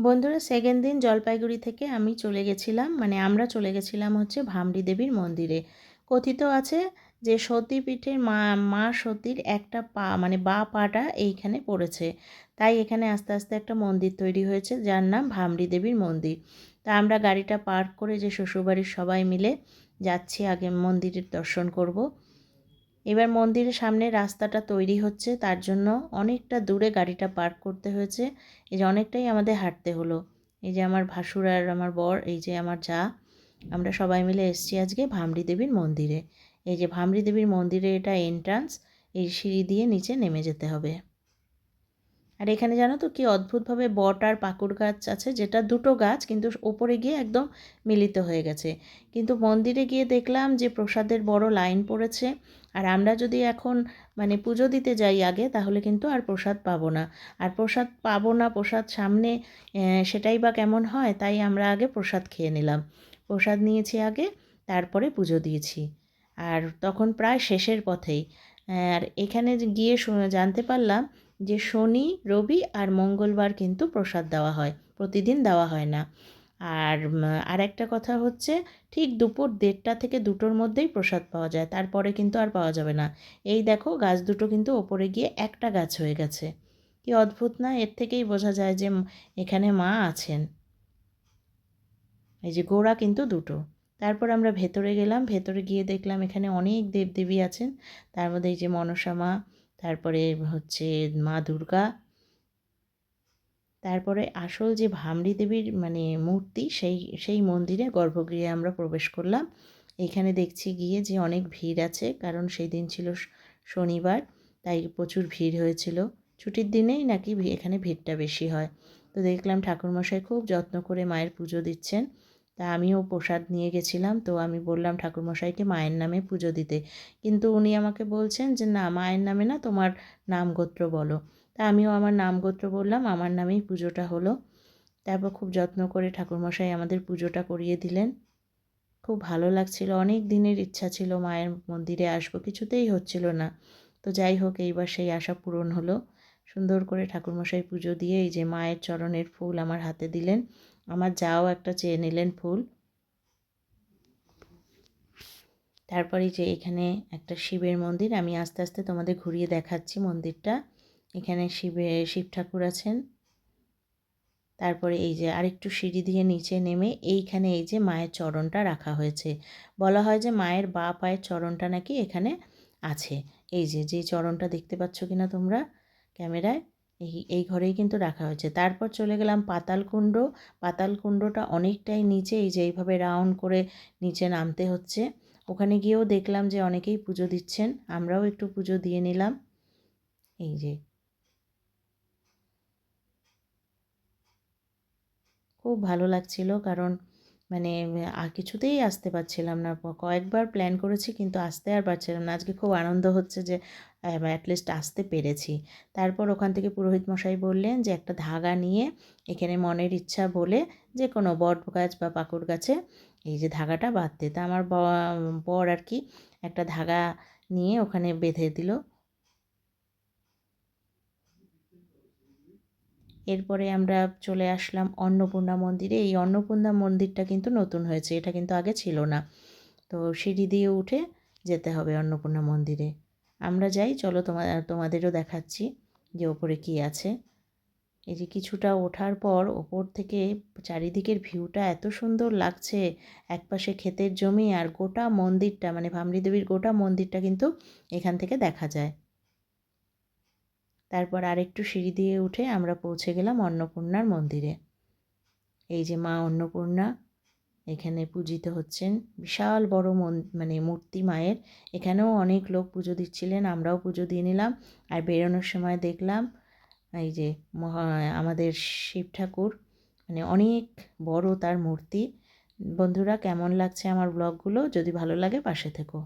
বন্ধুরা, সেকেন্ড দিন জলপাইগুড়ি থেকে আমরা চলে গেছিলাম হচ্ছে ভামরি দেবীর মন্দিরে। কথিত আছে যে সতীপীঠের মা সতীর একটা পা বাঁ পাটা এইখানে পড়েছে, তাই এখানে আস্তে আস্তে একটা মন্দির তৈরি হয়েছে যার নাম ভামরি দেবীর মন্দির। তা আমরা গাড়িটা পার্ক করে যে শ্বশুরবাড়ির সবাই মিলে যাচ্ছি, আগে মন্দিরের দর্শন করব। এবার মন্দিরের সামনে রাস্তাটা তৈরি হচ্ছে, তার জন্য অনেকটা দূরে গাড়িটা পার্ক করতে হয়েছে। এই যে অনেকটাই আমাদের হাঁটতে হলো। এই যে আমার ভাসুর আর আমার বর, এই যে আমার যা, আমরা সবাই মিলে এসেছি আজকে ভামরি দেবীর মন্দিরে। এই যে ভামরি দেবীর মন্দিরে এটা এন্ট্রান্স, এই সিঁড়ি দিয়ে নিচে নেমে যেতে হবে। আর এখানে জানো তো কি অদ্ভুতভাবে বট আর পাকুড় গাছ আছে, যেটা দুটো গাছ কিন্তু ওপরে গিয়ে একদম মিলিত হয়ে গেছে। কিন্তু মন্দিরে গিয়ে দেখলাম যে প্রসাদের বড় লাইন পড়েছে, আর আমরা যদি এখন পুজো দিতে যাই আগে, তাহলে কিন্তু আর প্রসাদ পাবো না। আর প্রসাদ পাবো না, প্রসাদ সামনে, সেটাই বা কেমন হয়, তাই আমরা আগে প্রসাদ খেয়ে নিলাম। প্রসাদ নিয়েছি আগে, তারপরে পুজো দিয়েছি। আর তখন প্রায় শেষের পথেই। আর এখানে গিয়ে জানতে পারলাম যে শনি, রবি আর মঙ্গলবার কিন্তু প্রসাদ দেওয়া হয়, প্রতিদিন দেওয়া হয় না। আর একটা কথা হচ্ছে, ঠিক দুপুর 1:30 থেকে 2টোর মধ্যেই প্রসাদ পাওয়া যায়, তারপরে কিন্তু আর পাওয়া যাবে না। এই দেখো, গাছ দুটো কিন্তু ওপরে গিয়ে একটা গাছ হয়ে গেছে। কি অদ্ভুত না? এর থেকেই বোঝা যায় যে এখানে মা আছেন। এই যে গোড়া কিন্তু দুটো। তারপর আমরা ভেতরে গেলাম, ভেতরে গিয়ে দেখলাম এখানে অনেক দেবদেবী আছেন। তার মধ্যে এই যে মনসা মা, তারপরে হচ্ছে মা দুর্গা, তারপরে আসল যে ভামরি দেবীর মূর্তি, সেই মন্দিরে গর্ভগৃহে আমরা প্রবেশ করলাম। এইখানে দেখছি গিয়ে যে অনেক ভিড় আছে, কারণ সেই দিন ছিল শনিবার, তাই প্রচুর ভিড় হয়েছিল। ছুটির দিনেই নাকি এখানে ভিড়টা বেশি হয়। তো দেখলাম ঠাকুরমশাই খুব যত্ন করে মায়ের পুজো দিচ্ছেন। তা আমিও প্রসাদ নিয়ে গেছিলাম, তো আমি বললাম ঠাকুরমশাইকে মায়ের নামে পুজো দিতে, কিন্তু উনি আমাকে বলছেন যে না, মায়ের নামে না, তোমার নাম গোত্র বলো। তা আমিও আমার নাম গোত্র বললাম, আমার নামেই পুজোটা হলো। তারপর খুব যত্ন করে ঠাকুরমশাই আমাদের পুজোটা করিয়ে দিলেন। খুব ভালো লাগছিল, অনেক দিনের ইচ্ছা ছিল মায়ের মন্দিরে আসবো, কিছুতেই হচ্ছিল না। তো যাই হোক, এইবার সেই আশা পূরণ হলো। সুন্দর করে ঠাকুরমশাই পুজো দিয়ে এই যে মায়ের চরণের ফুল আমার হাতে দিলেন। আমার যাও একটা চেয়ে নিলেন ফুল। তারপরে যে এখানে একটা শিবের মন্দির, আমি আস্তে আস্তে তোমাদের ঘুরিয়ে দেখাচ্ছি মন্দিরটা। এখানে শিব ঠাকুর আছেন। তারপরে এই যে আরেকটু সিঁড়ি দিয়ে নিচে নেমে এইখানে এই যে মায়ের চরণটা রাখা হয়েছে। বলা হয় যে মায়ের বাঁ পায়ের চরণটা নাকি এখানে আছে। এই যে চরণটা দেখতে পাচ্ছ কিনা তোমরা ক্যামেরায়, এই ঘরেই কিন্তু রাখা হয়েছে। তারপর চলে গেলাম পাতালকুণ্ড। পাতালকুণ্ডটা অনেকটাই নিচে, এই যে এইভাবে রাউন্ড করে নিচে নামতে হচ্ছে। ওখানে গিয়েও দেখলাম যে অনেকেই পুজো দিচ্ছেন, আমরাও একটু পুজো দিয়ে নিলাম। এই যে খুব ভালো লাগছিল, কারণ আর কিছুতেই আসতে পারছিলাম না। কয়েকবার প্ল্যান করেছি কিন্তু আসতে আর পারছিলাম না। আজকে খুব আনন্দ হচ্ছে যে অ্যাটলিস্ট আসতে পেরেছি। তারপর ওখান থেকে পুরোহিত মশাই বললেন যে একটা ধাগা নিয়ে এখানে মনের ইচ্ছা বলে যে কোনো বট গাছ বা পাকুড় গাছে এই যে ধাগাটা বাঁধতে। তা আমার বর আর কি একটা ধাগা নিয়ে ওখানে বেঁধে দিল। এরপরে আমরা চলে আসলাম অন্নপূর্ণা মন্দিরে। এই অন্নপূর্ণা মন্দিরটা কিন্তু নতুন হয়েছে, এটা কিন্তু আগে ছিল না। তো সিঁড়ি দিয়ে উঠে যেতে হবে অন্নপূর্ণা মন্দিরে। আমরা যাই, চলো তোমাদেরও দেখাচ্ছি যে ওপরে কী আছে। এই যে কিছুটা ওঠার পর ওপর থেকে চারিদিকের ভিউটা এত সুন্দর লাগছে। একপাশে ক্ষেতের জমি, আর গোটা মন্দিরটা ভামরি দেবীর গোটা মন্দিরটা কিন্তু এখান থেকে দেখা যায়। তারপর আরেকটু সিঁড়ি দিয়ে উঠে আমরা পৌঁছে গেলাম অন্নপূর্ণার মন্দিরে। এই যে মা অন্নপূর্ণা এখানে পূজিত হচ্ছেন, বিশাল বড় মূর্তি মায়ের। এখানেও অনেক লোক পুজো দিচ্ছিলেন, আমরাও পুজো দিয়ে নিলাম। আর বেরোনোর সময় দেখলাম এই যে আমাদের শিব ঠাকুর, অনেক বড় তার মূর্তি। বন্ধুরা, কেমন লাগছে আমার ব্লগগুলো? যদি ভালো লাগে পাশে থেকো।